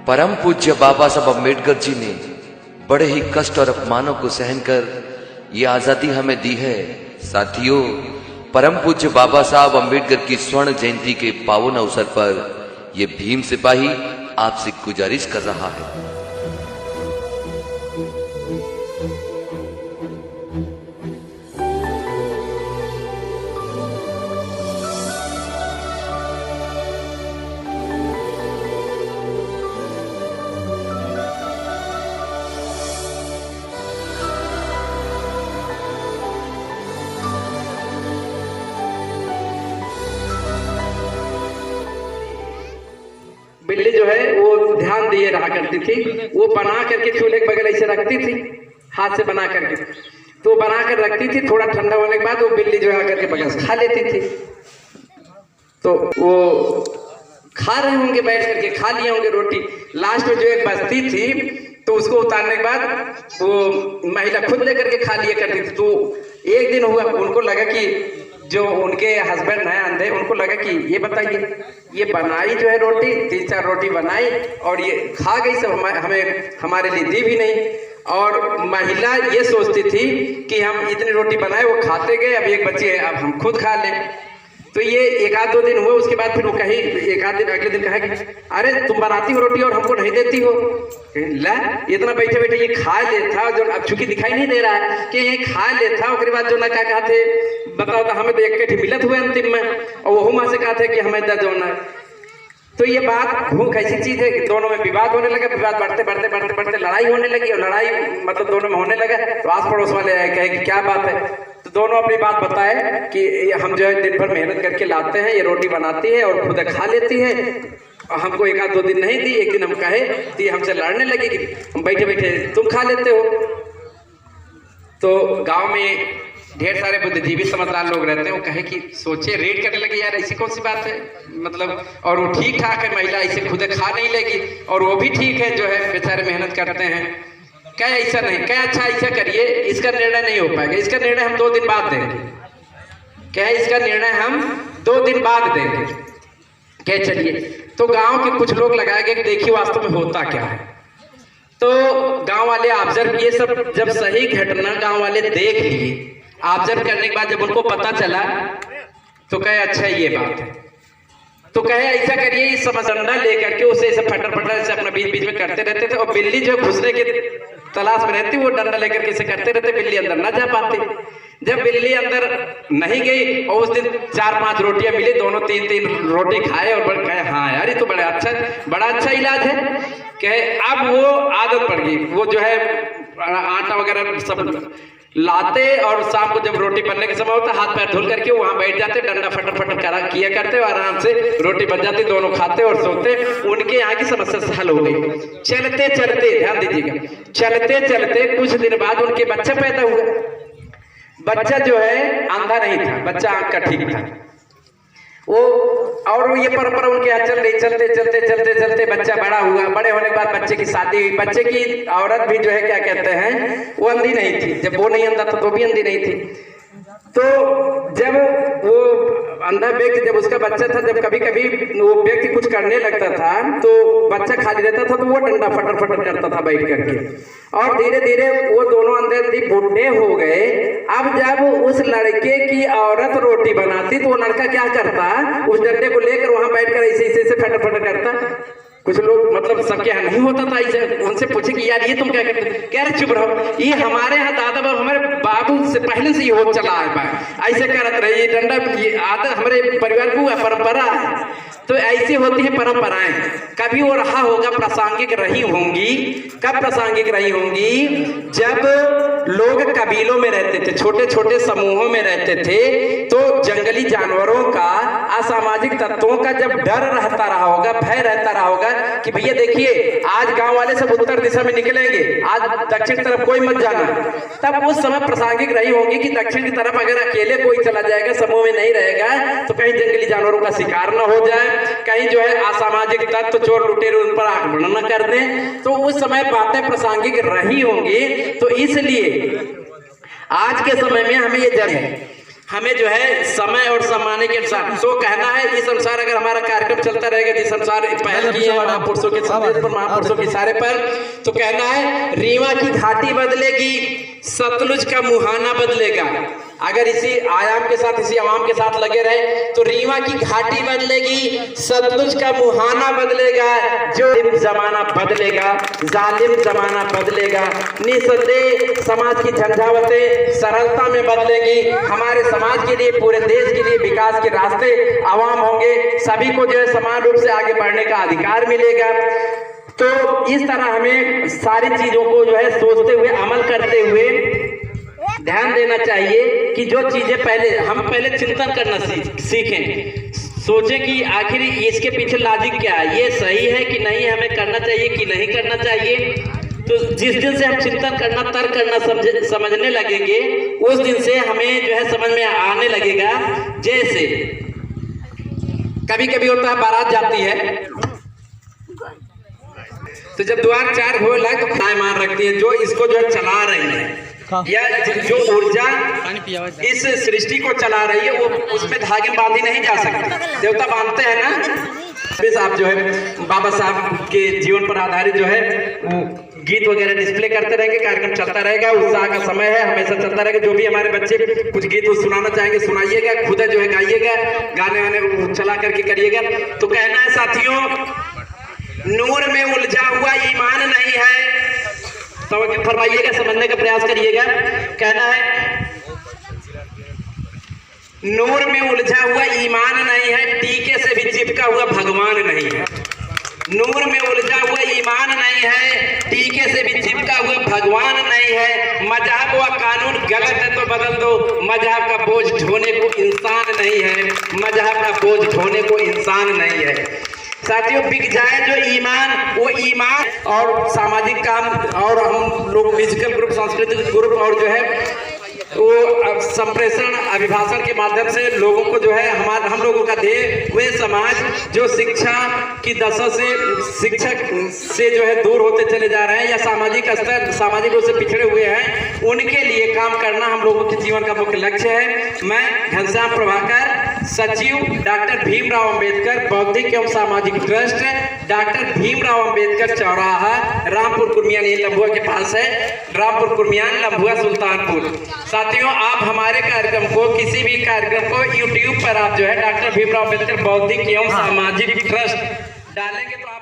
परम पूज्य बाबा साहब अम्बेडकर जी ने बड़े ही कष्ट और अपमानों को सहन कर ये आजादी हमें दी है। साथियों, परम पूज्य बाबा साहब अम्बेडकर की स्वर्ण जयंती के पावन अवसर पर ये भीम सिपाही आपसे गुजारिश कर रहा है। बिल्ली जो है वो ध्यान दिए रहा करती थी। वो बना करके चूल्हे के बगल ऐसे रखती थी, हाथ से बना करके, तो बना कर रखती थी। थोड़ा ठंडा होने के बाद वो बिल्ली जो है आकर के बगल से खा लेती थी। तो वो खा रहे होंगे, बैठ करके खा लिए होंगे रोटी। लास्ट में जो एक बचती थी तो उसको उतारने के बाद वो महिला खुद लेकर के खा लिया करती थी। तो एक दिन हुआ, उनको लगा कि जो उनके हस्बैंड है अंधे, उनको लगा कि ये बताइए, ये बनाई जो है रोटी, 3-4 रोटी बनाई और ये खा गई, सब हमें हमारे लिए दी भी नहीं। और महिला ये सोचती थी कि हम इतनी रोटी बनाए, वो खाते गए, अब एक बच्ची है, अब हम खुद खा लें। तो ये 1-2 दिन हुए। उसके बाद फिर वो कही, 1 दिन अगले दिन कहा कि अरे तुम बनाती हो रोटी और हमको नहीं देती हो। ला इतना बैठे बैठे ये खा लेता, जो अब चूंकि दिखाई नहीं दे रहा है कि ये खा लेता। उसके बाद जो ना क्या कहते, बताओ तो हमें तो एक मिलत हुए अंतिम में, और वो माँ से कहते कि हमें दे दो ना। तो ये बात भूख ऐसी चीज है कि दोनों में विवाद होने लगा। विवाद बढ़ते बढ़ते बढ़ते बढ़ते लड़ाई होने लगी, और लड़ाई मतलब दोनों में होने लगा। तो आस पड़ोस वाले आए, कहे कि क्या बात है। तो दोनों अपनी बात बताए कि हम जो है दिन भर मेहनत करके लाते हैं, ये रोटी बनाती है और खुद खा लेती है, और हमको 1-2 दिन नहीं दी। एक दिन हम कहे तो ये हमसे लड़ने लगे कि हम बैठे बैठे तुम खा लेते हो। तो गांव में ढेर सारे बुद्धिजीवी समझदार लोग रहते हैं। वो कहे कि सोचे, रेड करने लगे, यार ऐसी कौन सी बात है, मतलब और वो ठीक ठाक है, महिला ऐसे खुद खा नहीं लेगी, और वो भी ठीक है, जो है बेचारे मेहनत करते हैं। क्या ऐसा नहीं, क्या अच्छा ऐसा करिए, इसका निर्णय नहीं हो पाएगा, इसका निर्णय हम 2 दिन बाद देंगे। क्या इसका निर्णय हम 2 दिन बाद देंगे। क्या चलिए। तो गांव के कुछ लोग लगाए गए कि देखिए वास्तव में होता क्या है। तो गांव वाले ऑब्जर्व, ये सब जब सही घटना गांव वाले देख लिए, ऑब्जर्व करने के बाद जब उनको पता चला तो कहे अच्छा ये बात है। तो कहे ऐसा करिए, इस समझंडा लेकर के उसे ऐसे फटर फटर से अपना बीच बीच में करते रहते थे, और बिल्ली जो घुसने के तलाश में रहती, वो डंडा लेकर के इसे करते रहते, बिल्ली अंदर ना जा पाती। जब बिल्ली अंदर नहीं गई और उस दिन 4-5 रोटियां मिली, दोनों 3-3 रोटी खाए और कहे हाँ यार ये तो बड़ा अच्छा इलाज है। कहे अब वो आदत पड़ गई। वो जो है आटा वगैरह सब लाते, और शाम को जब रोटी बनने के समय होता, हाथ पैर धुल करके वहां बैठ जाते, डंडा फटर फटर करा किया करते, और आराम से रोटी बन जाती, दोनों खाते और सोते। उनके यहाँ की समस्या हल हो गई। चलते चलते, ध्यान दीजिएगा, चलते चलते कुछ दिन बाद उनके बच्चा पैदा हुआ। बच्चा जो है अंधा नहीं था, बच्चा आंख का ठीक था वो। और ये परंपरा उनके यहाँ चल रही, चलते चलते चलते चलते बच्चा बड़ा हुआ। बड़े होने के बाद बच्चे की शादी हुई। बच्चे की औरत भी जो है क्या कहते हैं, वो अंधी नहीं थी। जब वो नहीं अंधा था तो भी अंधी नहीं थी। तो जब वो अंधा व्यक्ति, जब उसका बच्चा था, जब कभी कभी वो व्यक्ति कुछ करने लगता था तो बच्चा खाली रहता था, तो वो डंडा फटर फटर करता था बैठ करके। और धीरे धीरे वो दोनों अंधे बूढ़े हो गए। अब जब उस लड़के की औरत रोटी बनाती तो वो लड़का क्या करता, उस डंडे को लेकर वहां बैठकर ऐसे ऐसे फटर फटर करता। कुछ लोग मतलब सबके यहाँ नहीं होता था ऐसे, उनसे पूछे कि यार ये तुम क्या करते, कह रहे चुप रहो, ये हमारे यहाँ दादा बाबू, हमारे बाबू से पहले से ये हो चला है, ऐसे करते रहे। ये डंडा, ये आदत हमारे परिवार की परंपरा है। तो ऐसी होती है परंपराएं। कभी वो रहा होगा, प्रासंगिक रही होंगी। कब प्रासंगिक रही होंगी, जब लोग कबीलों में रहते थे, छोटे छोटे समूहों में रहते थे, तो जंगली जानवरों का, असामाजिक तत्वों का जब डर रहता रहा होगा, भय रहता रहा होगा कि भैया देखिए आज गांव वाले सब उत्तर दिशा में निकलेंगे, आज दक्षिण तरफ कोई मत जाना। तब उस समय प्रासंगिक रही होगी कि दक्षिण की तरफ अगर अकेले कोई चला जाएगा, समूह में नहीं रहेगा, तो कहीं जंगली जानवरों का शिकार न हो जाए, कहीं जो है असामाजिक तत्व चोर लुटेरे उन पर आक्रमण न कर दें। तो उस समय बातें प्रासंगिक रही होंगी। तो इसलिए आज के समय में हमें ये जाने हमें जो है समय और सम्मान के अनुसार तो कहना है, इस अनुसार अगर हमारा कार्यक्रम चलता रहेगा जिस अनुसार पहल किए महापुरुषों के संदेश पर, महापुरुषों के इशारे पर, तो कहना है रीवा की घाटी बदलेगी, सतलुज का मुहाना बदलेगा। अगर इसी आयाम के साथ, इसी आवाम के साथ लगे रहे तो रीवा की घाटी बदलेगी, सतलुज का मुहाना बदलेगा, जो जमाना बदलेगा, जालिम जमाना बदलेगा। निसंदेह समाज की झंझावतें सरलता में बदलेगी। हमारे समाज के लिए, पूरे देश के लिए विकास के रास्ते आवाम होंगे। सभी को जो है समान रूप से आगे बढ़ने का अधिकार मिलेगा। तो इस तरह हमें सारी चीजों को जो है सोचते हुए, अमल करते हुए ध्यान देना चाहिए कि जो चीजें पहले चिंतन करना सीखें, सोचें कि आखिर इसके पीछे लॉजिक क्या है, ये सही है कि नहीं, हमें करना चाहिए कि नहीं करना चाहिए। तो जिस दिन से हम चिंतन करना, तर्क करना समझने लगेंगे, उस दिन से हमें जो है समझ में आने लगेगा। जैसे कभी कभी होता है, बारात जाती है तो जब द्वार चार हो लग तो खाए मान रखती है, जो इसको जो है चला रही है या जो ऊर्जा इस सृष्टि को चला रही है, वो उसमें धागे बांधी नहीं जा सकती। देवता बांधते हैं ना। आप जो है बाबा साहब के जीवन पर आधारित जो है वो गीत वगैरह डिस्प्ले करते रहेंगे, कार्यक्रम चलता रहेगा, उत्साह का समय है, हमेशा चलता रहेगा। जो भी हमारे बच्चे कुछ गीत सुनाना चाहेंगे सुनाइएगा, खुद जो है गाइएगा, गाने वाने चला करके करिएगा। तो कहना है साथियों, नूर में उलझा हुआ ईमान नहीं है, तो फरमाइएगा, समझने का प्रयास करिएगा। कहना है नूर में उलझा हुआ ईमान नहीं है, टीके से भी चिपका हुआ भगवान नहीं है। नूर में उलझा हुआ ईमान नहीं है, टीके से भी चिपका हुआ भगवान नहीं है। मजहब व कानून गलत है तो बदल दो, मजहब का बोझ ढोने को इंसान नहीं है, मजहब का बोझ ढोने को इंसान नहीं है। साथियों, बिक जाए जो ईमान, वो ईमान और सामाजिक काम और हम लोग म्यूजिकल ग्रुप, सांस्कृतिक ग्रुप और जो है वो संप्रेषण, अभिभाषण के माध्यम से लोगों को जो है हम लोगों का ध्येय, वे समाज जो शिक्षा की दशा से, शिक्षक से जो है दूर होते चले जा रहे हैं या सामाजिक स्तर, सामाजिक रूप से पिछड़े हुए हैं, उनके लिए काम करना हम लोगों के जीवन का मुख्य लक्ष्य है। मैं घनश्याम प्रभाकर, सचिव डॉक्टर भीमराव अंबेडकर बौद्धिक एवं सामाजिक ट्रस्ट, डॉक्टर भीमराव अंबेडकर चौराहा, रामपुर कुर्मियान, ये लम्बुआ के पास है, रामपुर कुर्मियान, लम्बुआ, सुल्तानपुर। साथियों, आप हमारे कार्यक्रम को, किसी भी कार्यक्रम को YouTube पर आप जो है डॉक्टर भीमराव अंबेडकर बौद्धिक एवं सामाजिक ट्रस्ट डालेंगे तो